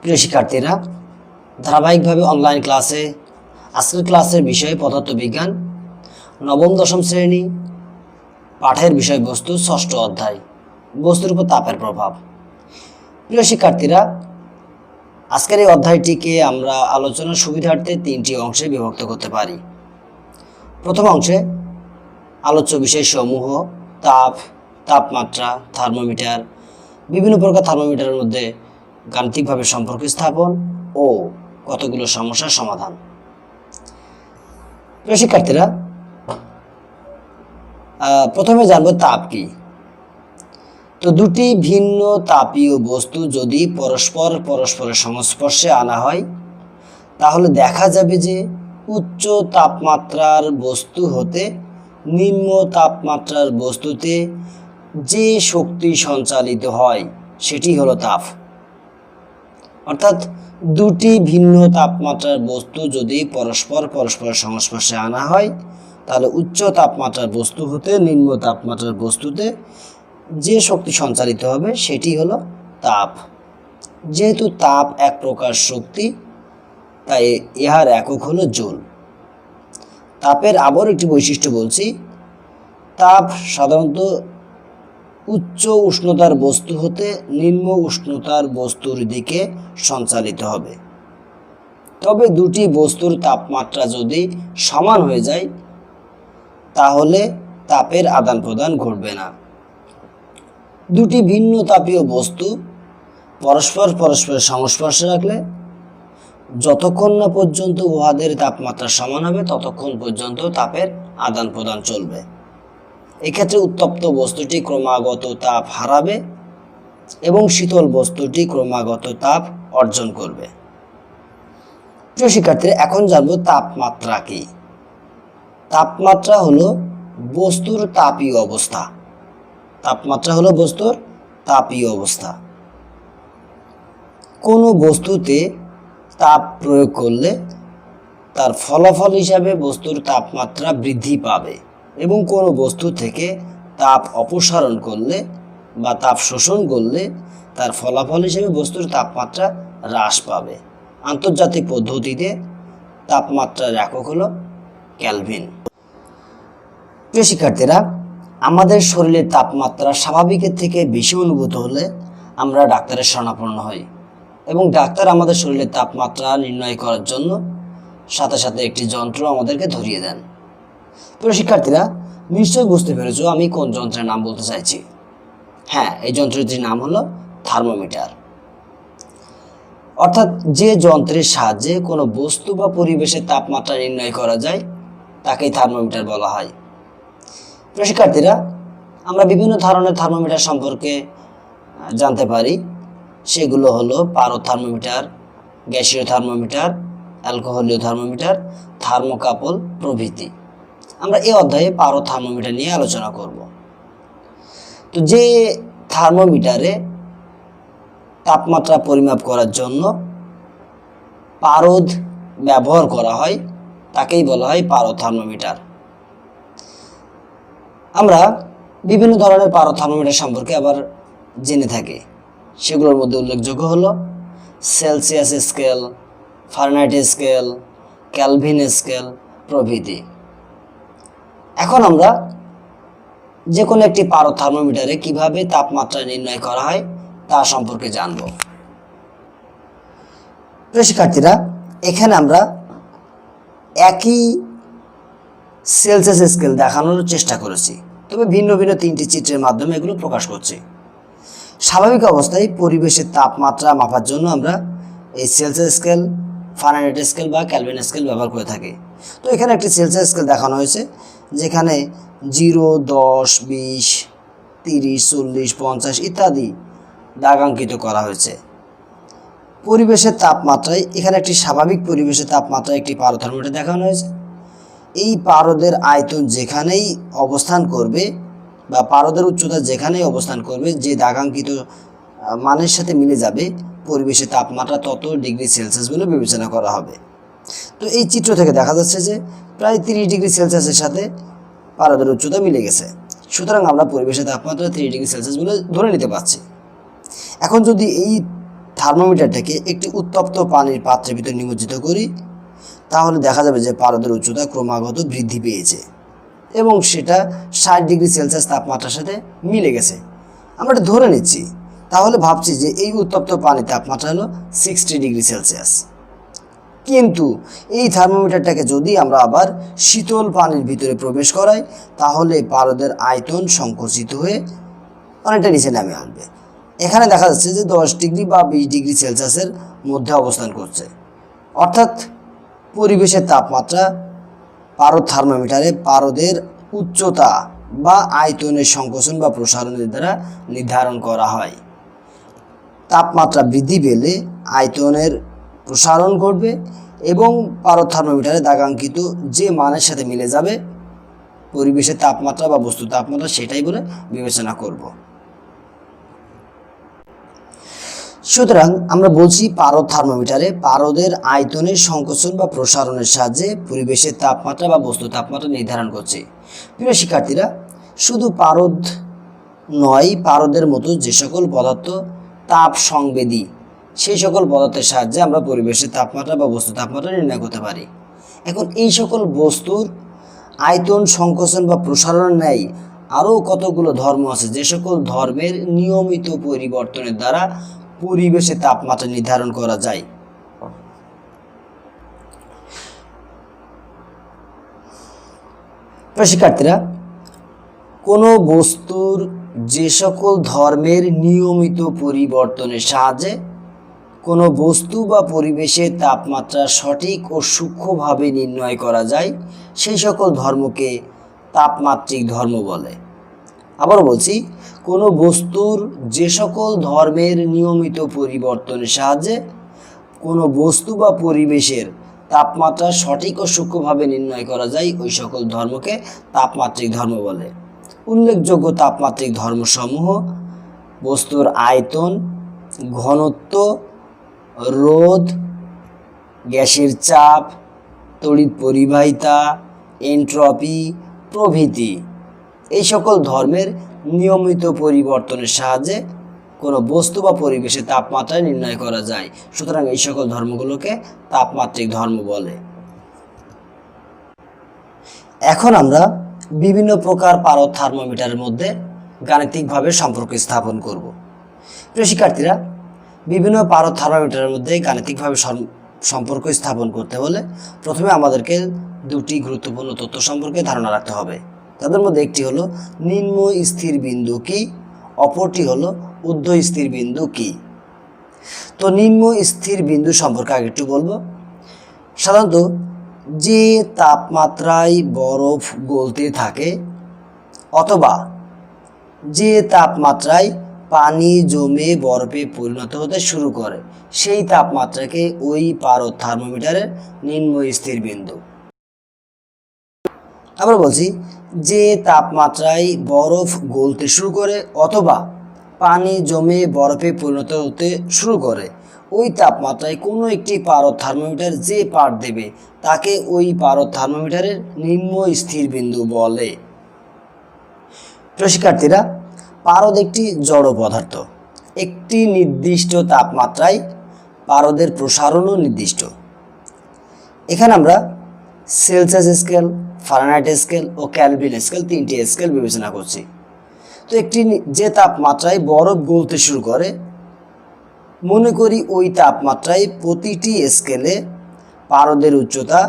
প্রিয় শিক্ষার্থীরা, ধারাবাহিকভাবে অনলাইন ক্লাসে আজকের ক্লাসের বিষয় পদার্থবিজ্ঞান, নবম দশম শ্রেণী, পাঠের বিষয়বস্তু ষষ্ঠ অধ্যায়, বস্তুর উপর তাপের প্রভাব। প্রিয় শিক্ষার্থীরা, আজকের এই অধ্যায়টিকে আমরা আলোচনার সুবিধার্থে তিনটি অংশে বিভক্ত করতে পারি। প্রথম অংশে আলোচ্য বিষয়সমূহ তাপ, তাপমাত্রা, থার্মোমিটার, বিভিন্ন প্রকার থার্মোমিটারের মধ্যে গাণিতিকভাবে সম্পর্ক স্থাপন ও কতগুলো সমস্যার সমাধান। প্রিয় শিক্ষার্থীরা, প্রথমে জানবো তাপ কি। তো দুটি ভিন্ন তাপীয় বস্তু যদি পরস্পরের সংস্পর্শে আনা হয়, তাহলে দেখা যাবে যে উচ্চ তাপমাত্রার বস্তু হতে নিম্ন তাপমাত্রার বস্তুতে যে শক্তি সঞ্চালিত হয় সেটি হলো তাপ। অর্থাৎ দুটি ভিন্ন তাপমাত্রার বস্তু যদি পরস্পরের সংস্পর্শে আনা হয়, তাহলে উচ্চ তাপমাত্রার বস্তু হতে নিম্ন তাপমাত্রার বস্তুতে যে শক্তি সঞ্চালিত হবে সেটি হলো তাপ। যেহেতু তাপ এক প্রকার শক্তি, তাই ইহার একক হলো জুল। তাপের আবার একটি বৈশিষ্ট্য বলছি, তাপ সাধারণত উচ্চ উষ্ণতার বস্তু হতে নিম্ন উষ্ণতার বস্তুর দিকে সঞ্চালিত হবে। তবে দুটি বস্তুর তাপমাত্রা যদি সমান হয়ে যায়, তাহলে তাপের আদান প্রদান ঘটবে না। দুটি ভিন্ন তাপীয় বস্তু পরস্পরের সংস্পর্শে রাখলে যতক্ষণ না পর্যন্ত উহাদের তাপমাত্রা সমান হবে, ততক্ষণ পর্যন্ত তাপের আদান প্রদান চলবে। এক্ষেত্রে উত্তপ্ত বস্তুটি ক্রমাগত তাপ হারাবে এবং শীতল বস্তুটি ক্রমাগত তাপ অর্জন করবে। প্রিয় শিক্ষার্থীরা, এখন জানবো তাপমাত্রা কি। তাপমাত্রা হলো বস্তুর তাপীয় অবস্থা। তাপমাত্রা হলো বস্তুর তাপীয় অবস্থা। কোনো বস্তুতে তাপ প্রয়োগ করলে তার ফলাফল হিসাবে বস্তুর তাপমাত্রা বৃদ্ধি পাবে এবং কোনো বস্তু থেকে তাপ অপসারণ করলে বা তাপ শোষণ করলে তার ফলাফল হিসেবে বস্তুর তাপমাত্রা হ্রাস পাবে। আন্তর্জাতিক পদ্ধতিতে তাপমাত্রার একক হলো কেলভিন। প্রিয় শিক্ষার্থীরা, আমাদের শরীরের তাপমাত্রা স্বাভাবিকের থেকে বেশি অনুভূত হলে আমরা ডাক্তারের শরণাপন্ন হই এবং ডাক্তার আমাদের শরীরের তাপমাত্রা নির্ণয় করার জন্য সাথে সাথে একটি যন্ত্র আমাদেরকে ধরিয়ে দেন। প্রিয় শিক্ষার্থীরা, নিশ্চয়ই বুঝতে পেরেছো আমি কোন যন্ত্রের নাম বলতে চাইছি। হ্যাঁ, এই যন্ত্রটির নাম হলো থার্মোমিটার। অর্থাৎ যে যন্ত্রের সাহায্যে কোনো বস্তু বা পরিবেশের তাপমাত্রা নির্ণয় করা যায় তাকেই থার্মোমিটার বলা হয়। প্রিয় শিক্ষার্থীরা, আমরা বিভিন্ন ধরনের থার্মোমিটার সম্পর্কে জানতে পারি। সেগুলো হলো পারদ-থার্মোমিটার, গ্যাসীয় থার্মোমিটার, অ্যালকোহলীয় থার্মোমিটার, থার্মোকাপল প্রভৃতি। আমরা এই অধ্যায়ে পারদ-থার্মোমিটার নিয়ে আলোচনা করব। তো যে থার্মোমিটারে তাপমাত্রা পরিমাপ করার জন্য পারদ ব্যবহার করা হয় তাকেই বলা হয় পারদ-থার্মোমিটার। আমরা বিভিন্ন ধরনের পারদ-থার্মোমিটার সম্পর্কে আবার জেনে থাকি। সেগুলোর মধ্যে উল্লেখযোগ্য হলো Celsius scale, Fahrenheit scale, Kelvin scale প্রভৃতি। এখন আমরা যে কোনো একটি পারদ-থার্মোমিটারে কিভাবে তাপমাত্রা নির্ণয় করা হয় তা সম্পর্কে জানব। প্রিয় শিক্ষার্থীরা, এখানে আমরা একই সেলসিয়াস স্কেল দেখানোর চেষ্টা করেছি, তবে ভিন্ন ভিন্ন তিনটি চিত্রের মাধ্যমে এগুলো প্রকাশ করছি। স্বাভাবিক অবস্থায় পরিবেশের তাপমাত্রা মাপার জন্য আমরা এই সেলসিয়াস স্কেল, ফারেনহাইট স্কেল বা কেলভিন স্কেল ব্যবহার করে থাকি। তো এখানে একটি সেলসিয়াস স্কেল দেখানো হয়েছে, যেখানে 0, 10, 20, 30, 40, 50 ইত্যাদি দাগাঙ্কিত করা হয়েছে। পরিবেশের তাপমাত্রায় এখানে একটি স্বাভাবিক পরিবেশের তাপমাত্রায় একটি পারদ থার্মোমিটার দেখানো হয়েছে। এই পারদের আয়তন যেখানেই অবস্থান করবে বা পারদের উচ্চতা যেখানেই অবস্থান করবে, যে দাগাঙ্কিত মানের সাথে মিলে যাবে, পরিবেশের তাপমাত্রা তত ডিগ্রি সেলসিয়াস বলে বিবেচনা করা হবে। তো এই চিত্র থেকে দেখা যাচ্ছে যে প্রায় 30 ডিগ্রি সেলসিয়াসের সাথে পারদের উচ্চতা মিলে গেছে। সুতরাং আমরা পরিবেশের তাপমাত্রা 30 ডিগ্রি সেলসিয়াস বলে ধরে নিতে পারছি। এখন যদি এই থার্মোমিটারটাকে একটি উত্তপ্ত পানির পাত্রের ভিতর নিমজ্জিত করি, তাহলে দেখা যাবে যে পারদের উচ্চতা ক্রমাগত বৃদ্ধি পেয়েছে এবং সেটা 60 ডিগ্রি সেলসিয়াস তাপমাত্রার সাথে মিলে গেছে। আমরা এটা ধরে নিচ্ছি, তাহলে ভাবছি যে এই উত্তপ্ত পানির তাপমাত্রা হলো 60 ডিগ্রি সেলসিয়াস। কিন্তু এই থার্মোমিটারটাকে যদি আমরা আবার শীতল পানির ভিতরে প্রবেশ করাই, তাহলে পারদের আয়তন সংকুচিত হয়ে অনেকটা নিচে নামে আসবে। এখানে দেখা যাচ্ছে যে 10 ডিগ্রি বা 20 ডিগ্রি সেলসিয়াসের মধ্যে অবস্থান করছে, অর্থাৎ পরিবেশের তাপমাত্রা পারদ থার্মোমিটারে পারদের উচ্চতা বা আয়তনের সংকোচন বা প্রসারণের দ্বারা নির্ধারণ করা হয়। তাপমাত্রা বৃদ্ধি পেলে আয়তনের প্রসারণ ঘটবে এবং পারদ থার্মোমিটারে দাগাঙ্কিত যে মানের সাথে মিলে যাবে পরিবেশের তাপমাত্রা বা বস্তুর তাপমাত্রা, সেটাই বলে বিবেচনা করব। সুতরাং আমরা বলছি পারদ থার্মোমিটারে পারদের আয়তনের সংকোচন বা প্রসারণের সাহায্যে পরিবেশের তাপমাত্রা বা বস্তুর তাপমাত্রা নির্ধারণ করছে। প্রিয় শিক্ষার্থীরা, শুধু পারদ নয়, পারদের মতো যে সকল পদার্থ তাপ সংবেদী সেই সকল পদার্থের সাহায্যে আমরা পরিবেশের তাপমাত্রা বা বস্তুর তাপমাত্রা নির্ণয় করতে পারি। এখন এই সকল বস্তুর আয়তন সংকোচন বা প্রসারণ নেই আরও কতগুলো ধর্ম আছে, যে সকল ধর্মের নিয়মিত পরিবর্তনের দ্বারা পরিবেশের তাপমাত্রা নির্ধারণ করা যায়। শিক্ষার্থীরা, কোনো বস্তুর যে সকল ধর্মের নিয়মিত পরিবর্তনের সাহায্যে কোনো বস্তু বা পরিবেশের তাপমাত্রা সঠিক ও সূক্ষ্মভাবে নির্ণয় করা যায়, সেই সকল ধর্মকে তাপমাত্রিক ধর্ম বলে। আবার বলছি, কোনো বস্তুর যে সকল ধর্মের নিয়মিত পরিবর্তনের সাহায্যে কোনো বস্তু বা পরিবেশের তাপমাত্রা সঠিক ও সূক্ষ্মভাবে নির্ণয় করা যায়, ওই সকল ধর্মকে তাপমাত্রিক ধর্ম বলে। উল্লেখযোগ্য তাপমাত্রিক ধর্মসমূহ বস্তুর আয়তন, ঘনত্ব, রোধ, গ্যাসের চাপ, তড়িৎ পরিবাহিতা, এন্ট্রপি প্রভৃতি। এই সকল ধর্মের নিয়মিত পরিবর্তনের সাহায্যে কোনো বস্তু বা পরিবেশের তাপমাত্রা নির্ণয় করা যায়। সুতরাং এই সকল ধর্মগুলোকে তাপমাত্রিক ধর্ম বলে। এখন আমরা বিভিন্ন প্রকার পারদ থার্মোমিটারের মধ্যে গাণিতিকভাবে সম্পর্ক স্থাপন করব। প্রিয় শিক্ষার্থীরা, বিভিন্ন পারদ থার্মোমিটারের মধ্যে গাণিতিকভাবে সম্পর্ক স্থাপন করতে হলে প্রথমে আমাদেরকে দুটি গুরুত্বপূর্ণ তথ্য সম্পর্কে ধারণা রাখতে হবে। তাদের মধ্যে একটি হলো নিম্ন স্থির বিন্দু কি, অপরটি হলো ঊর্ধ্ব স্থির বিন্দু কি। তো নিম্ন স্থির বিন্দু সম্পর্কে আগে একটু বলবো। সাধারণত যে তাপমাত্রায় বরফ গলতে থাকে অথবা যে তাপমাত্রায় পানি জমে বরফে পরিণত হতে শুরু করে, সেই তাপমাত্রাকে ওই পারদ থার্মোমিটারের নিম্ন স্থির বিন্দু। আবার বলছি, যে তাপমাত্রায় বরফ গলতে শুরু করে অথবা পানি জমে বরফে পরিণত হতে শুরু করে, ওই তাপমাত্রায় কোনো একটি পারদ থার্মোমিটার যে পাঠ দেবে তাকে ওই পারদ থার্মোমিটারের নিম্ন স্থির বিন্দু বলে। শিক্ষার্থীরা, পারদ একটি জড় পদার্থ। একটি নির্দিষ্ট তাপমাত্রায় পারদের প্রসারণও নির্দিষ্ট। এখানে আমরা সেলসিয়াস স্কেল, ফারেনহাইট স্কেল ও কেলভিন স্কেল, তিনটি স্কেল বিবেচনা করছি। তো একটি যে তাপমাত্রায় বরফ গলতে শুরু করে, মনে করি ওই তাপমাত্রায় প্রতিটি স্কেলে পারদের উচ্চতা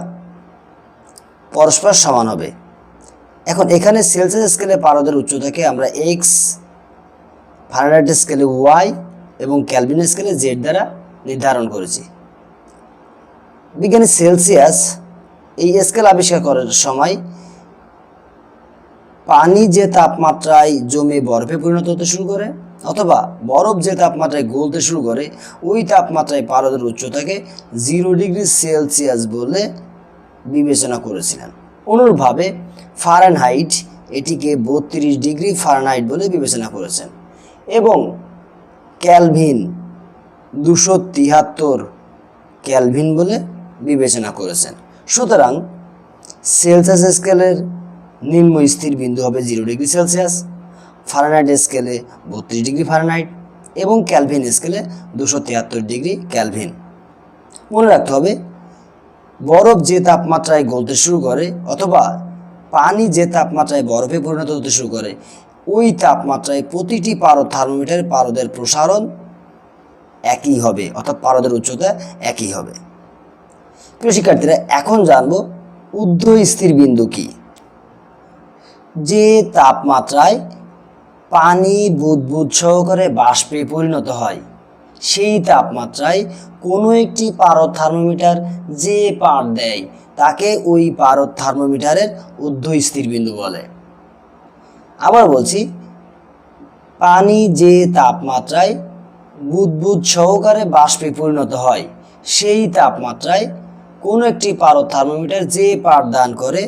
পরস্পর সমান হবে। এখন এখানে সেলসিয়াস স্কেলে পারদের উচ্চতাকে আমরা এক্স, ফারেনহাইট স্কেলে ওয়াই এবং কেলভিন স্কেলে জেড দ্বারা নির্ধারণ করেছি। বিজ্ঞানী সেলসিয়াস এই স্কেল আবিষ্কার করার সময় পানি যে তাপমাত্রায় জমে বরফে পরিণত হতে শুরু করে অথবা বরফ যে তাপমাত্রায় গলতে শুরু করে, ওই তাপমাত্রায় পারদের উচ্চতাকে 0 ডিগ্রি সেলসিয়াস বলে বিবেচনা করেছিলেন। অনুরূপভাবে ফারেনহাইট এটিকে 32 ডিগ্রি ফারেনহাইট বলে বিবেচনা করেছেন এবং কেলভিন 273 কেলভিন বলে বিবেচনা করেছেন। সুতরাং সেলসিয়াস স্কেলের নিম্ন স্থির বিন্দু হবে 0 ডিগ্রি সেলসিয়াস, ফারেনহাইট স্কেলে 32 ডিগ্রি ফারেনহাইট এবং ক্যালভিন স্কেলে 273 ডিগ্রি ক্যালভিন। মনে রাখতে হবে বরফ যে তাপমাত্রায় গলতে শুরু করে অথবা পানি যে তাপমাত্রায় বরফে পরিণত হতে শুরু করে ওই তাপমাত্রায় প্রতিটি পারদ থার্মোমিটারের পারদের প্রসারণ একই হবে, অর্থাৎ পারদের উচ্চতা একই হবে। প্রিয় শিক্ষার্থীরা, এখন জানবো ঊর্ধ্ব স্থির বিন্দু কি। যে তাপমাত্রায় পানি বুদবুদ সহকারে বাষ্পে পরিণত হয় সেই তাপমাত্রায় কোনো একটি পারদ থার্মোমিটার যে পাঠ দেয় তাকে ওই পারদ থার্মোমিটারের ঊর্ধ্ব স্থির বিন্দু বলে। আবার বলছি, পানি যে তাপমাত্রায় বুদবুদ সহকারে বাষ্পে পরিণত হয় সেই তাপমাত্রায় কোনো একটি পারদ থার্মোমিটার যে পাঠ দান করে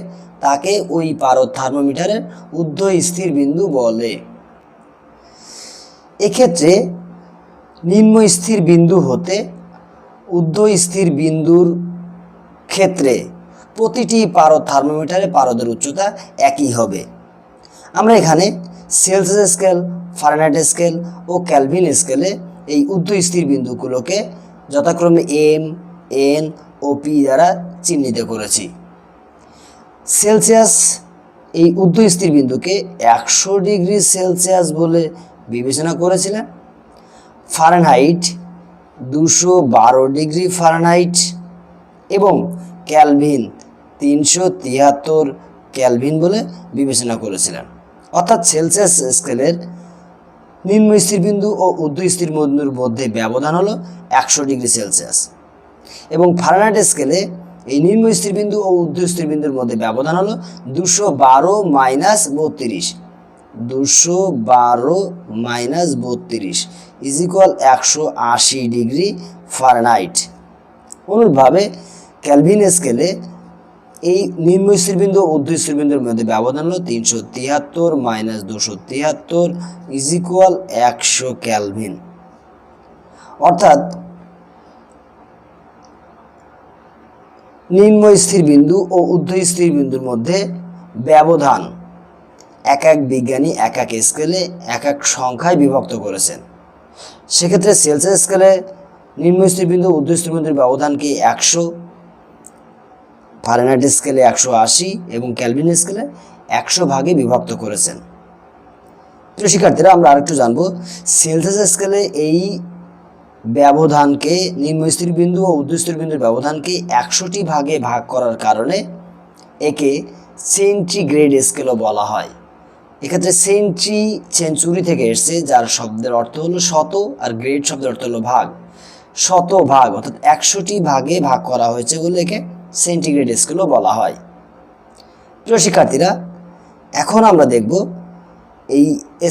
তাকে ওই পারদ থার্মোমিটারের ঊর্ধ্ব স্থির বিন্দু বলে। এক্ষেত্রে নিম্ন স্থির বিন্দু হতে ঊর্ধ্ব স্থির বিন্দুর ক্ষেত্রে প্রতিটি পারদ থার্মোমিটারে পারদের উচ্চতা একই হবে। আমরা এখানে সেলসিয়াস স্কেল, ফারেনহাইট স্কেল ও ক্যালভিন স্কেলে এই ঊর্ধ্ব স্থির বিন্দুগুলোকে যথাক্রমে এম, এন ও পি দ্বারা চিহ্নিত করেছি। সেলসিয়াস এই ঊর্ধ্ব স্থির বিন্দুকে 100 ডিগ্রি সেলসিয়াস বলে বিবেচনা করেছিলেন। ফারেনহাইট 212 ডিগ্রি ফারেনহাইট এবং ক্যালভিন 373 ক্যালভিন বলে বিবেচনা করেছিলেন। অর্থাৎ সেলসিয়াস স্কেলের নিম্ন স্থির বিন্দু ও ঊর্ধ্ব স্থির বিন্দুর মধ্যে ব্যবধান হলো 100 ডিগ্রি সেলসিয়াস এবং ফারেনহাইট স্কেলে এই নিম্ন স্থির বিন্দু ও ঊর্ধ্ব স্থির বিন্দুর মধ্যে ব্যবধান হলো 212 - 32 212 - 32 ইজ ইকুয়াল 180 ডিগ্রি ফারেনহাইট। অনুরূপভাবে ক্যালভিন স্কেলে এই নিম্ন স্থির বিন্দু ও ঊর্ধ্ব স্থির বিন্দুর মধ্যে ব্যবধান হলো 373 - 273 ইজ ইকুয়াল 100 ক্যালভিন। অর্থাৎ নিম্ন স্থির বিন্দু ও ঊর্ধ্ব স্থির বিন্দুর মধ্যে ব্যবধান এক এক বিজ্ঞানী এক এক স্কেলে এক এক সংখ্যায় বিভক্ত করেছেন। সেক্ষেত্রে সেলসিয়াস স্কেলে নিম্ন স্থির বিন্দু ঊর্ধ্ব স্থির বিন্দুর ব্যবধানকে 100, ফারেনহাইট স্কেলে 180 এবং ক্যালভিন স্কেলে 100 ভাগে বিভক্ত করেছেন। প্রিয় শিক্ষার্থীরা, আমরা আরেকটু জানবো সেলসিয়াস স্কেলে এই ব্যবধানকে নিম্ন স্থির বিন্দু ও ঊর্ধ্ব স্থির বিন্দুর ব্যবধানকে 100টি ভাগে ভাগ করার কারণে একে সেন্টিগ্রেড স্কেলও বলা হয়। এক্ষেত্রে সেঞ্চুরি থেকে এসছে, যার শব্দের অর্থ হলো শত আর গ্রেড শব্দের অর্থ হলো ভাগ। শত ভাগ অর্থাৎ 100টি ভাগে ভাগ করা হয়েছে বলে একে সেন্টিগ্রেড স্কেলও বলা হয়। প্রিয় শিক্ষার্থীরা, এখন আমরা দেখব এই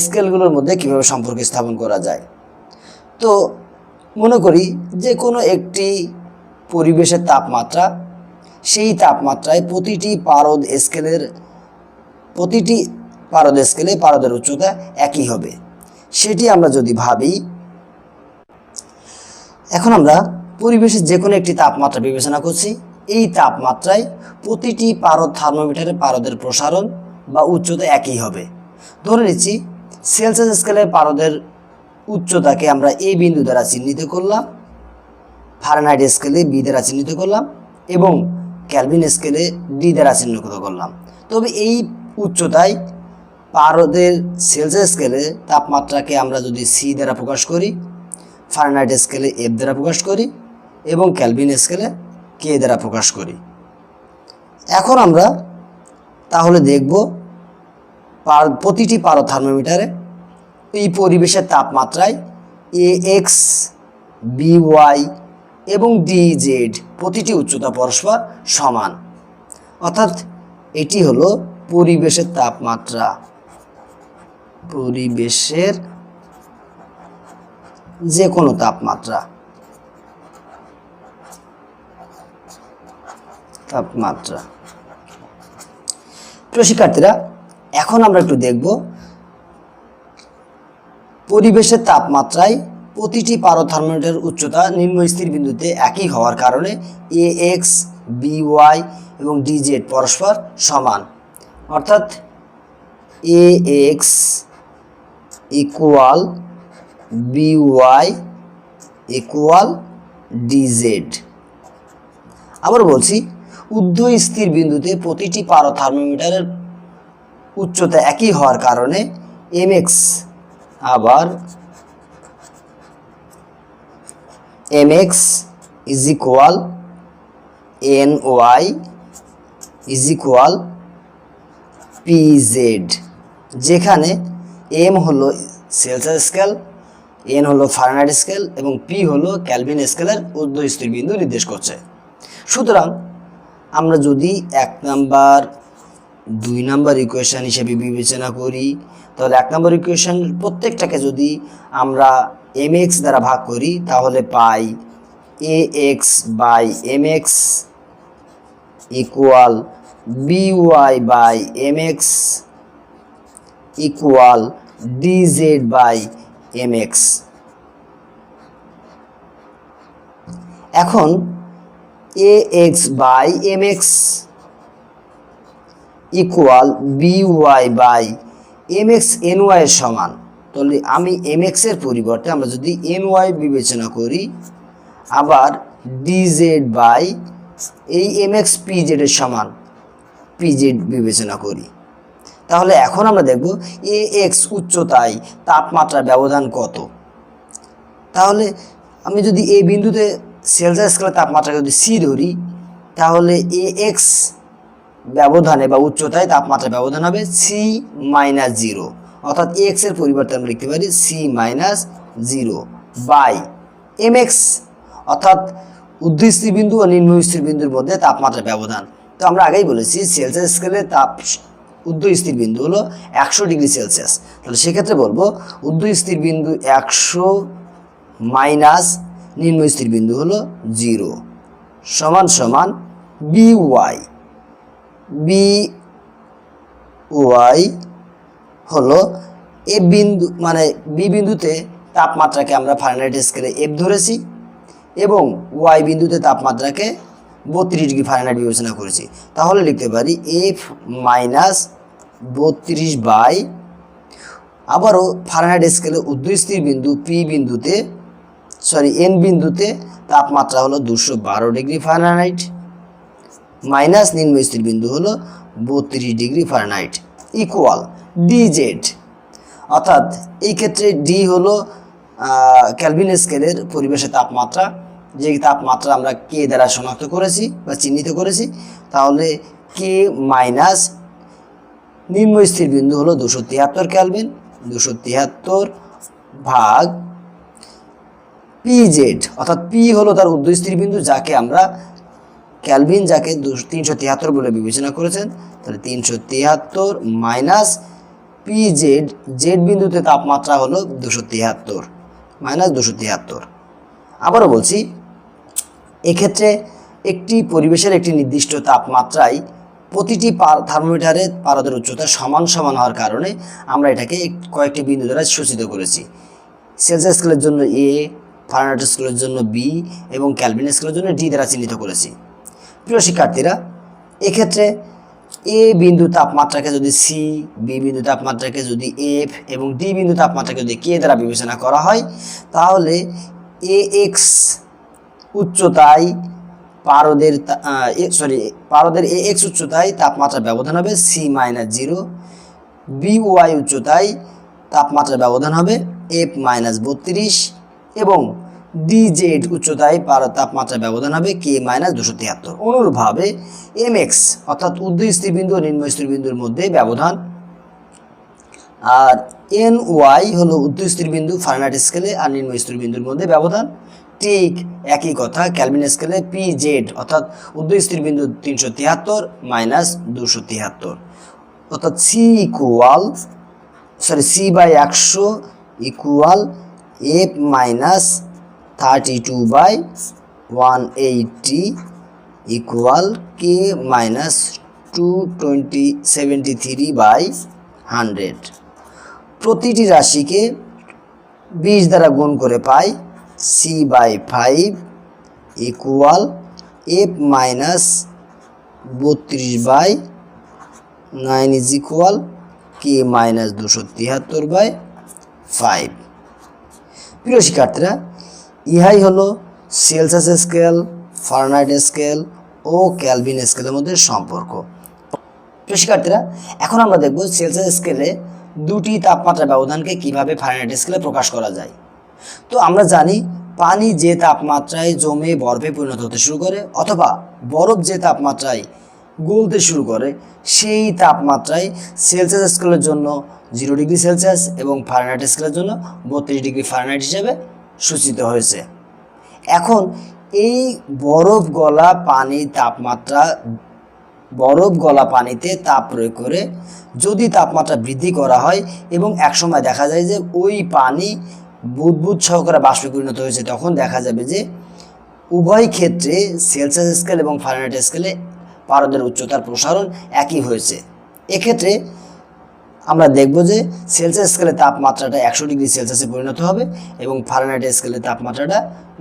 স্কেলগুলোর মধ্যে কীভাবে সম্পর্ক স্থাপন করা যায়। তো মনে করি যে কোনো একটি পরিবেশের তাপমাত্রা, সেই তাপমাত্রায় প্রতিটি পারদ স্কেলে পারদের উচ্চতা একই হবে। সেটি আমরা যদি ভাবি, এখন আমরা পরিবেশের যে কোনো একটি তাপমাত্রা বিবেচনা করছি। এই তাপমাত্রায় প্রতিটি পারদ থার্মোমিটারে পারদের প্রসারণ বা উচ্চতা একই হবে। ধরে নিচ্ছি সেলসিয়াস স্কেলে পারদের উচ্চতাকে আমরা এ বিন্দু দ্বারা চিহ্নিত করলাম, ফারেনহাইট স্কেলে বি দ্বারা চিহ্নিত করলাম এবং ক্যালভিন স্কেলে ডি দ্বারা চিহ্নিত করলাম। তবে এই উচ্চতায় পারদের সেলসিয়াস স্কেলে তাপমাত্রাকে আমরা যদি সি দ্বারা প্রকাশ করি, ফারেনহাইট স্কেলে এফ দ্বারা প্রকাশ করি এবং ক্যালভিন স্কেলে কে দ্বারা প্রকাশ করি। এখন আমরা তাহলে দেখব প্রতিটি পারদ থার্মোমিটারে এই পরিবেশের তাপমাত্রায় এ এক্স, বি ওয়াই এবং ডি জেড প্রতিটি উচ্চতা পরস্পর সমান। অর্থাৎ এটি হলো পরিবেশের তাপমাত্রা। পরিবেশের যে কোনো তাপমাত্রা প্রিয় শিক্ষার্থীরা, এখন আমরা একটু দেখব পরিবেশের তাপমাত্রায় প্রতিটি পারদ থার্মোমিটারের উচ্চতা নিম্ন স্থির বিন্দুতে একই হওয়ার কারণে এ এক্স, বি ওয়াই এবং ডি জেড পরস্পর সমান। অর্থাৎ A X equal by equal dz। আবার বলছি, ঊর্ধ্ব স্থির বিন্দুতে প্রতিটি পারো-থার্মোমিটারের উচ্চতা একই হওয়ার কারণে mx আবার mx is equal ny is equal pz, যেখানে m হলো সেলসিয়াস স্কেল, n হলো ফারেনহাইট স্কেল এবং p হলো কেলভিন স্কেলের ঊর্ধ্ব স্থির বিন্দু নির্দেশ করছে। সুতরাং আমরা যদি 1 নাম্বার 2 নাম্বার ইকুয়েশন হিসেবে বিবেচনা করি, তাহলে 1 নাম্বার ইকুয়েশন প্রত্যেকটাকে যদি আমরা mx দ্বারা ভাগ করি তাহলে পাই ax by mx equal by by mx equal dz by mx। এখন ax by mx equal by by mx ny এর সমান। তাহলে আমি mx এর পরিবর্তে আমরা যদি ny বিবেচনা করি, আবার dz বাই এই mx pz এর সমান pz বিবেচনা করি, তাহলে এখন আমরা দেখব ax উচ্চতায় তাপমাত্রার ব্যবধান কত। তাহলে আমি যদি এই বিন্দুতে সেলসিয়াস স্কেলের তাপমাত্রা যদি c ধরি, তাহলে ax ব্যবধানে বা উচ্চতায় তাপমাত্রা ব্যবধান হবে c-0, অর্থাৎ x এর পরিবর্তে আমরা লিখতে পারি c-0 বাই mx, অর্থাৎ ঊর্ধ্ব স্থির বিন্দু ও নিম্ন স্থির বিন্দুর মধ্যে তাপমাত্রা ব্যবধান। তো আমরা আগেই বলেছি সেলসিয়াস স্কেলের ঊর্ধ্ব স্থির বিন্দু হলো 100 ডিগ্রি সেলসিয়াস, তাহলে সেক্ষেত্রে বলবো ঊর্ধ্ব স্থির বিন্দু 100 মাইনাস নিম্ন স্থির বিন্দু হলো 0 সমান সমান by। by হলো এ বিন্দু মানে বি বিন্দুতে তাপমাত্রাকে আমরা ফারেনহাইট স্কেলে f ধরেছি এবং y বিন্দুতে তাপমাত্রাকে 32 ডিগ্রি ফারেনহাইট বিবেচনা করেছি, তাহলে লিখতে পারি f মাইনাস 32 বাই, আবারও ফারেনহাইট স্কেলে ঊর্ধ্ব স্থির বিন্দু n বিন্দুতে তাপমাত্রা হলো 212 ডিগ্রি ফারেনহাইট মাইনাস নিম্ন স্থির বিন্দু হলো 32 ডিগ্রি ফারেনহাইট ইকুয়াল dz, অর্থাৎ এই ক্ষেত্রে d হলো কেলভিন স্কেলের পরিবেশের তাপমাত্রা, যে তাপমাত্রা আমরা k দ্বারা শনাক্ত করেছি বা চিহ্নিত করেছি। তাহলে k মাইনাস নিম্ন স্থির বিন্দু হলো 273 কেলভিন, 273 ভাগ pz, অর্থাৎ p হলো তার ঊর্ধ্ব স্থির বিন্দু যাকে আমরা কেলভিন, যাকে 373 বলে বিবেচনা করেছেন, তাহলে 373 মাইনাস pz, z বিন্দুতে তাপমাত্রা হলো 273 মাইনাস 273। আবারও বলছি, এক্ষেত্রে একটি পরিবেশের একটি নির্দিষ্ট তাপমাত্রায় প্রতিটি থার্মোমিটারের পারদের উচ্চতা সমান সমান হওয়ার কারণে আমরা এটাকে কয়েকটি বিন্দু দ্বারা সূচিত করেছি। সেলসিয়াস স্কেলের জন্য a, ফারেনহাইট স্কেলের জন্য b এবং কেলভিন স্কেলের জন্য d দ্বারা চিহ্নিত করেছি। প্রিয় শিক্ষার্থীরা, এক্ষেত্রে a বিন্দু তাপমাত্রাকে যদি c, b বিন্দু তাপমাত্রাকে যদি f এবং d বিন্দু তাপমাত্রাকে যদি k দ্বারা বিবেচনা করা হয়, তাহলে ax উচ্চতায় পারদের ax উচ্চতায় তাপমাত্রার ব্যবধান হবে c-0, by উচ্চতায় তাপমাত্রার ব্যবধান হবে f-32 এবং dz উচ্চতায় তাপমাত্রার ব্যবধান হবে k-273। অনুরূপভাবে mx অর্থাৎ ঊর্ধ্ব স্থির বিন্দু ও নিম্ন স্থির বিন্দুর মধ্যে ব্যবধান, আর ny হলো ঊর্ধ্ব স্থির বিন্দু ফারেনহাইট স্কেলে আর নিম্ন স্থির বিন্দুর মধ্যে ব্যবধান। ঠিক একই কথা কেলভিন স্কেলে pz অর্থাৎ ঊর্ধ্ব স্থির বিন্দু 373 মাইনাস 273, অর্থাৎ c/100 equal f-32/180 equal k-273/100। প্রতিটি রাশিকে 20 দ্বারা গুণ করে পাই c/5 equal f-32/9 is equal k-273/5। প্রিয় শিক্ষার্থীরা, ইহাই হলো সেলসিয়াস স্কেল, ফারেনহাইট স্কেল ও কেলভিন স্কেলের মধ্যে সম্পর্ক। প্রিয় শিক্ষার্থীরা, এখন আমরা দেখব সেলসিয়াস স্কেলে দুটি তাপমাত্রার ব্যবধানকে কিভাবে ফারেনহাইট স্কেলে প্রকাশ করা যায়। তো আমরা জানি পানি যে তাপমাত্রায় জমে বরফে পরিণত হতে শুরু করে অথবা বরফ যে তাপমাত্রায় গলতে শুরু করে সেই তাপমাত্রায় সেলসিয়াস স্কেলের জন্য 0 ডিগ্রি সেলসিয়াস এবং ফারেনহাইট স্কেলের জন্য 32 ডিগ্রি ফারেনহাইট হিসেবে সূচিত হয়েছে। এখন এই বরফ গলা পানিতে তাপ প্রয়োগ করে যদি তাপমাত্রা বৃদ্ধি করা হয় এবং একসময় দেখা যায় যে ওই পানি বুদবুদ সহকারে বাষ্পে পরিণত হয়েছে, তখন দেখা যাবে যে উভয় ক্ষেত্রে সেলসিয়াস স্কেল এবং ফারেনহাইট স্কেলে পারদের উচ্চতার প্রসারণ একই হয়েছে। এক্ষেত্রে আমরা দেখব যে সেলসিয়াস স্কেলে তাপমাত্রাটা 100 ডিগ্রি সেলসিয়াসে পরিণত হবে এবং ফারেনহাইট স্কেলে তাপমাত্রাটা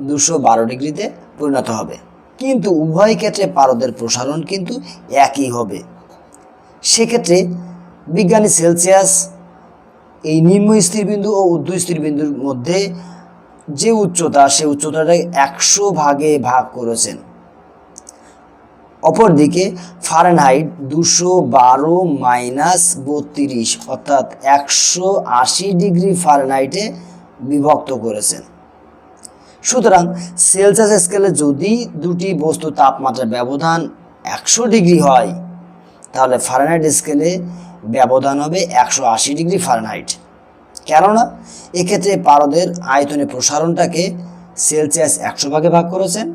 212 ডিগ্রিতে পরিণত হবে, কিন্তু উভয় ক্ষেত্রে পারদের প্রসারণ কিন্তু একই হবে। সেক্ষেত্রে বিজ্ঞানী সেলসিয়াস এই নিম্ন স্থিরবিন্দু ও ঊর্ধ্ব স্থিরবিন্দুর মধ্যে যে উচ্চতা, সে উচ্চতাটা 100 ভাগে ভাগ করেছেন। অপরদিকে ফারেনহাইট 212 - 32 অর্থাৎ 180 ডিগ্রি ফারেনহাইটে বিভক্ত করেছেন। সুতরাং সেলসিয়াস স্কেলে যদি দুটি বস্তুর তাপমাত্রার ব্যবধান 100 ডিগ্রি হয়, তাহলে ফারেনহাইট স্কেলে ব্যবধান হবে 180 ডিগ্রি ফারেনহাইট। কেননা এক্ষেত্রে পারদের আয়তনের প্রসারণটাকে সেলসিয়াস 100 ভাগে ভাগ করেছেন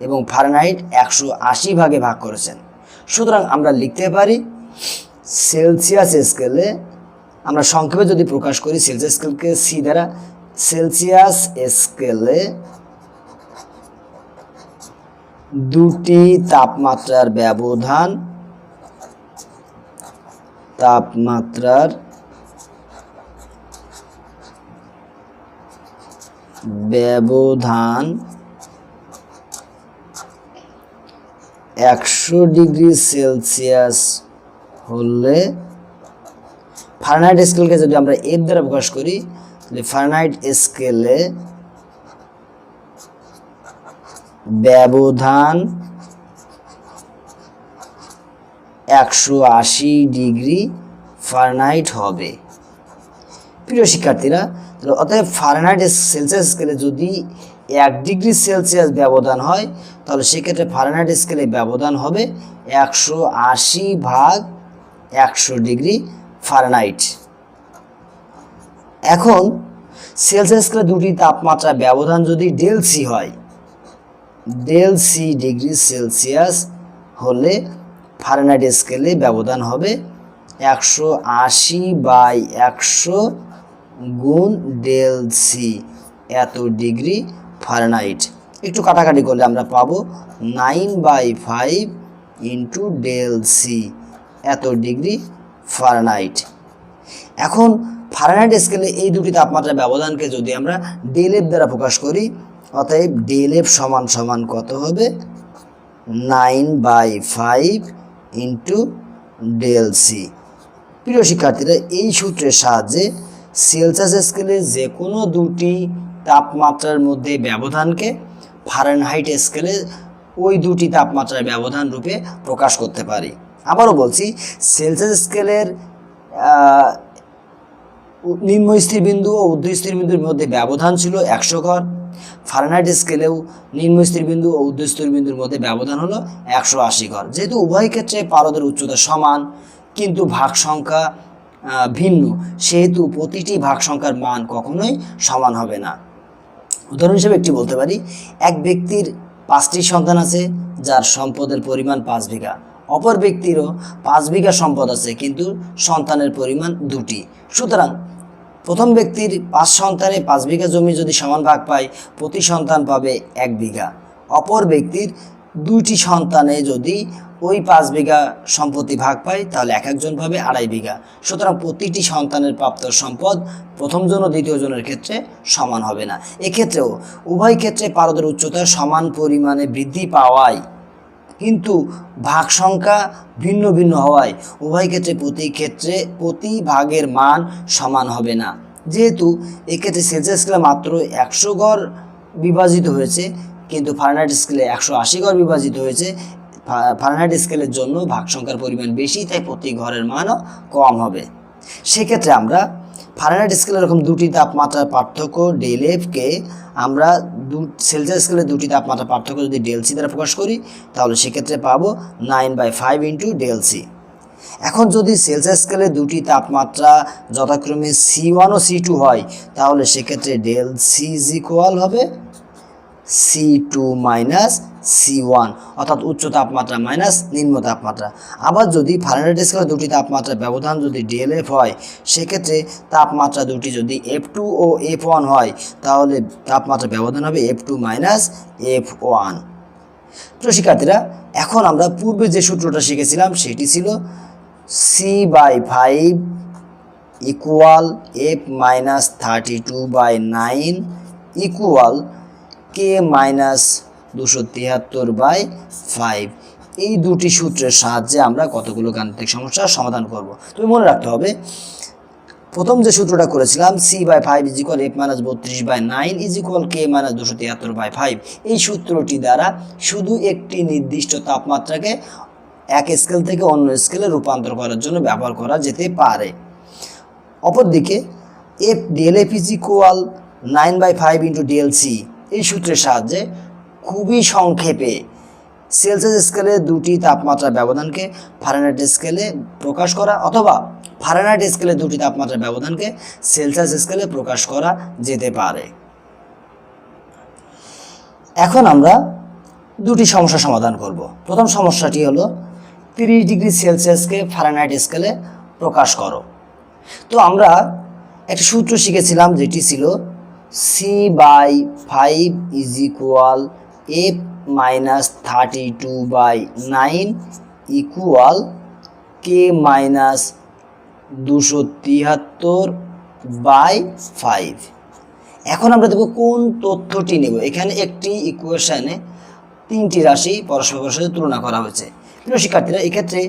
এবং ফারেনহাইট 180 ভাগে ভাগ করেছেন। সুতরাং আমরা লিখতে পারি সেলসিয়াস স্কেলে, আমরা সংক্ষেপে যদি প্রকাশ করি সেলসিয়াস স্কেলকে সি দ্বারা, সেলসিয়াস স্কেলে দুটি তাপমাত্রার ব্যবধান 100 ডিগ্রি সেলসিয়াস হলে, ফারেনহাইট স্কেলকে যদি আমরা এফ দ্বারা প্রকাশ করি, তাহলে ফারেনহাইট স্কেলে ব্যবধান 180 ডিগ্রি ফারেনহাইট হবে। প্রিয় শিক্ষার্থীরা, অতএব ফারেনহাইট সেলসিয়াস স্কেলে যদি 1 ডিগ্রি সেলসিয়াস ব্যবধান হয়, তাহলে সেক্ষেত্রে ফারেনহাইট স্কেলে ব্যবধান হবে 180 ভাগ 100 ডিগ্রি ফারেনহাইট। এখন সেলসিয়াস স্কেলে দুটি তাপমাত্রার ব্যবধান যদি ডেল সি হয়, ডেল সি ডিগ্রি সেলসিয়াস হলে ফারেনহাইট স্কেলে ব্যবধান হবে 180/100 গুণ ডেল সি, এত ডিগ্রি ফারেনহাইট। একটু কাটাকাটি করলে আমরা পাবো 9/5 ইন্টু ডেল সি, এত ডিগ্রি ফারেনহাইট। এখন ফারেনহাইট স্কেলে এই দুটি তাপমাত্রার ব্যবধানকে যদি আমরা ডেল এফ দ্বারা প্রকাশ করি, অতএব ডেল এফ সমান সমান কত হবে? 9/5 ইন্টু ডেল সি। প্রিয় শিক্ষার্থীরা, এই সূত্রের সাহায্যে সেলসিয়াস স্কেলে যে কোনো দুটি তাপমাত্রার মধ্যে ব্যবধানকে ফারেনহাইট স্কেলে ওই দুটি তাপমাত্রার ব্যবধান রূপে প্রকাশ করতে পারি। আবারও বলছি, সেলসিয়াস স্কেলের নিম্ন স্থিরবিন্দু ও ঊর্ধ্ব স্থিরবিন্দুর মধ্যে ব্যবধান ছিল 100 ঘর। ফারেনহাইট স্কেলেও নিম্ন স্থিরবিন্দু ও ঊর্ধ্ব স্থিরবিন্দুর মধ্যে ব্যবধান হলো 180 ঘর। যেহেতু উভয় ক্ষেত্রে পারদের উচ্চতা সমান কিন্তু ভাগ সংখ্যা ভিন্ন, সেহেতু প্রতিটি ভাগ সংখ্যার মান কখনোই সমান হবে না। উদাহরণ হিসেবে একটি বলতে পারি, এক ব্যক্তির 5টি সন্তান আছে যার সম্পদের পরিমাণ 5 বিঘা। অপর ব্যক্তিরও 5 বিঘা সম্পদ আছে কিন্তু সন্তানের পরিমাণ 2টি। সুতরাং প্রথম ব্যক্তির 5 সন্তানে 5 বিঘা জমি যদি সমান ভাগ পায়, প্রতি সন্তান পাবে 1 বিঘা। অপর ব্যক্তির 2টি সন্তানে যদি ওই 5 বিঘা সম্পত্তি ভাগ পায়, তাহলে এক একজন পাবে 2.5 বিঘা। সুতরাং প্রতিটি সন্তানের প্রাপ্ত সম্পদ প্রথম জন ও দ্বিতীয় জনের ক্ষেত্রে সমান হবে না। এক্ষেত্রেও উভয় ক্ষেত্রে পারদের উচ্চতা সমান পরিমাণে বৃদ্ধি পাওয়ায় কিন্তু ভাগ সংখ্যা ভিন্ন ভিন্ন হওয়ায় উভয় ক্ষেত্রে প্রতি ভাগের মান সমান হবে না। যেহেতু এক্ষেত্রে সেলসিয়াস স্কেলে মাত্র 100 ঘর বিভাজিত হয়েছে, কিন্তু ফারেনহাইট স্কেলে 180 ঘর বিভাজিত হয়েছে। ফারেনহাইট স্কেলের জন্য ভাগ সংখ্যার পরিমাণ বেশি, তাই প্রতি ঘরের মানও কম হবে। সেক্ষেত্রে আমরা ফারেনহাইট স্কেলে এরকম দুটি তাপমাত্রার পার্থক্য ডেল এফকে আমরা সেলসিয়াস স্কেলে দুটি তাপমাত্রার পার্থক্য যদি ডেল সি দ্বারা প্রকাশ করি, তাহলে সেক্ষেত্রে পাবো 9/5 ইন্টু ডেল সি। এখন যদি সেলসিয়াস স্কেলে দুটি তাপমাত্রা যথাক্রমে C1 ও C2 হয়, তাহলে সেক্ষেত্রে ডেল সি ইজ ইকুয়াল হবে C2 মাইনাস C1, অর্থাৎ উচ্চ তাপমাত্রা মাইনাস নিম্ন তাপমাত্রা। আবার যদি ফারেনহাইট স্কেলে দুটি তাপমাত্রার ব্যবধান যদি ডেল এফ হয়, সেক্ষেত্রে তাপমাত্রা দুটি যদি F2 ও F1 হয়, তাহলে তাপমাত্রা ব্যবধান হবে F2 মাইনাস F1। তো শিক্ষার্থীরা, এখন আমরা পূর্বে যে সূত্রটা শিখেছিলাম সেটি ছিল C/5 equal F minus 32/9 equal K minus 273/5। এই দুটি সূত্রের সাহায্যে আমরা কতগুলো গাণিতিক সমস্যার সমাধান করব। তুমি মনে রাখতে হবে, প্রথম যে সূত্রটা করেছিলাম C/5 is equal F minus 32/9 is equal K minus 273/5, এই সূত্রটি দ্বারা শুধু একটি নির্দিষ্ট তাপমাত্রাকে এক স্কেল থেকে অন্য স্কেলে রূপান্তর করার জন্য ব্যবহার করা যেতে পারে। অপরদিকে del F is equal 9/5 into del C, এই সূত্রের সাহায্যে খুবই সংক্ষেপে সেলসিয়াস স্কেলে দুটি তাপমাত্রার ব্যবধানকে ফারেনহাইট স্কেলে প্রকাশ করা, অথবা ফারেনহাইট স্কেলে দুটি তাপমাত্রার ব্যবধানকে সেলসিয়াস স্কেলে প্রকাশ করা যেতে পারে। এখন আমরা দুটি সমস্যা সমাধান করব। প্রথম সমস্যাটি হলো 30 ডিগ্রি সেলসিয়াসকে ফারেনহাইট স্কেলে প্রকাশ করো। তো আমরা একটা সূত্র শিখেছিলাম যেটি ছিল C/5 is equal F minus 32/9 equal K minus 273/5। এখন আমরা দেখব কোন তথ্যটি নেব। এখানে একটি ইকুয়েশনে তিনটি রাশি পরস্পরের সাথে তুলনা করা হয়েছে। প্রিয় শিক্ষার্থীরা, এক্ষেত্রে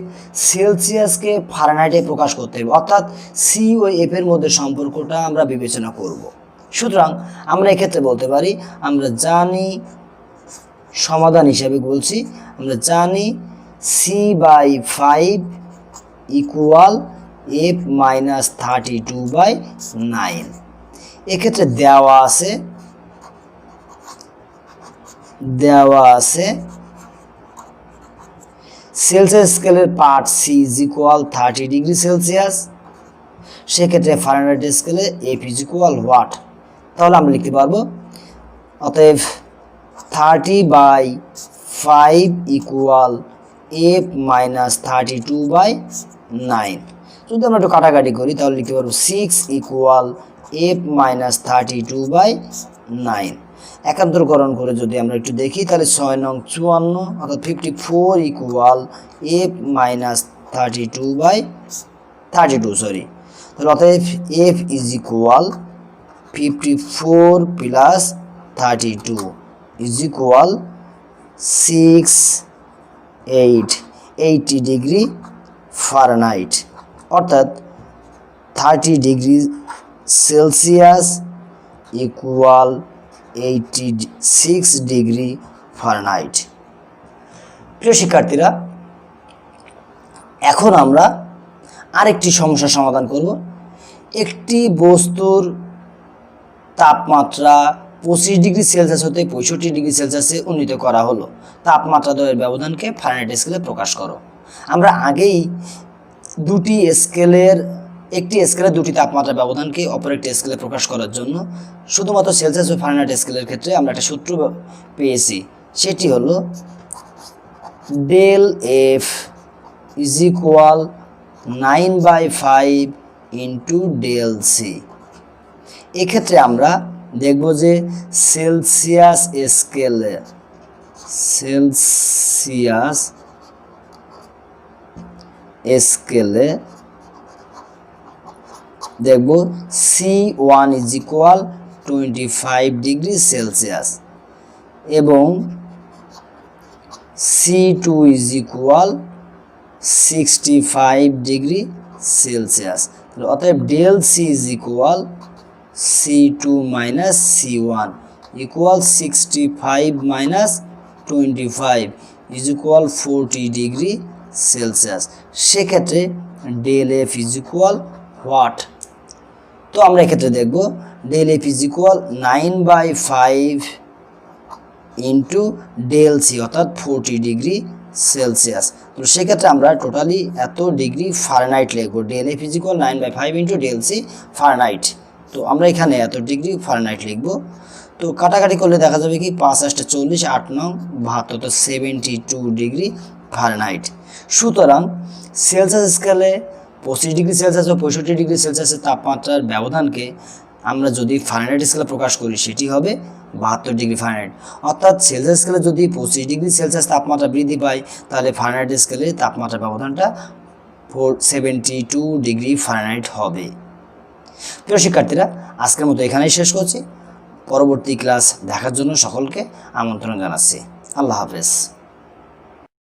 সেলসিয়াসকে ফারেনহাইটে প্রকাশ করতে হবে, অর্থাৎ সি ও এফ এর মধ্যে সম্পর্কটা আমরা বিবেচনা করব। সুতরাং আমরা এক্ষেত্রে বলতে পারি, আমরা জানি, সমাধান হিসাবে বলছি, আমরা জানি C/5 ইকুয়াল F মাইনাস 32/9। এক্ষেত্রে দেওয়া আছে সেলসিয়াস স্কেলের part C is equal 30 degree Celsius, সেক্ষেত্রে ফারেনহাইট স্কেলে এফ ইজ ইকুয়াল হোয়াট। তাহলে আমরা লিখতে পারবো, অতএব 30/5 ইকুয়াল F মাইনাস 32/9। যদি আমরা একটু কাটাকাটি করি, তাহলে লিখতে পারবো 6 ইকুয়াল F মাইনাস 32/9। একান্তরকরণ করে যদি আমরা একটু দেখি, তাহলে 6 নং 54, অর্থাৎ 54 ইকুয়াল F মাইনাস 32/32, তাহলে অতএব F is equal 54 plus 32 is equal 80 degree Fahrenheit, অর্থাৎ 30 degree Celsius equal 86 degree Fahrenheit. প্রিয় শিক্ষার্থীরা, এখন আমরা আরেকটি সমস্যার সমাধান করব। একটি বস্তুর তাপমাত্রা 25 ডিগ্রি সেলসিয়াস হতে 65 ডিগ্রি সেলসিয়াসে উন্নীত করা হলো। তাপমাত্রা দ্বয়ের ব্যবধানকে ফারেনহাইট স্কেলে প্রকাশ করো। আমরা আগেই একটি স্কেলে দুটি তাপমাত্রার ব্যবধানকে অপর একটি স্কেলে প্রকাশ করার জন্য শুধুমাত্র সেলসিয়াস ও ফারেনহাইট স্কেলের ক্ষেত্রে আমরা একটা সূত্র পেয়েছি, সেটি হলো del F is equal 9/5 into del C. এক্ষেত্রে আমরা দেখব যে সেলসিয়াস স্কেলে দেখব C1 is equal 25 degree Celsius এবং C2 is equal 65 degree Celsius. অতএব del C is equal C2 minus C1 equal 65 minus 25 is equal 40 degree Celsius. সেক্ষেত্রে del F is equal what? তো আমরা এক্ষেত্রে দেখব del F is equal 9/5 into del C অর্থাৎ 40 degree Celsius. তো সেক্ষেত্রে আমরা টোটালি এত ডিগ্রি ফারেনহাইট লিখব। Del F is equal 9/5 into del C Fahrenheit. তো আমরা এখানে এত ডিগ্রি ফারেনহাইট লিখব। তো কাটাকাটি করলে দেখা যাবে কি 5 × 40 8 9 72 তো 72 ডিগ্রি ফারেনহাইট। সুতরাং সেলসিয়াস স্কেলে 25 ডিগ্রি সেলসিয়াস ও 65 ডিগ্রি সেলসিয়াসের তাপমাত্রার ব্যবধানকে আমরা যদি ফারেনহাইট স্কেলে প্রকাশ করি সেটি হবে 72 ডিগ্রি ফারেনহাইট। অর্থাৎ সেলসিয়াস স্কেলে যদি 25 ডিগ্রি সেলসিয়াস তাপমাত্রা বৃদ্ধি পায় তাহলে ফারেনহাইট স্কেলে তাপমাত্রার ব্যবধানটা 72 ডিগ্রি ফারেনহাইট হবে। প্রিয় শিক্ষার্থীরা, আজকের মতো এখানেই শেষ করছি। পরবর্তী ক্লাস দেখার জন্য সকলকে আমন্ত্রণ জানাচ্ছি। আল্লাহ হাফেজ।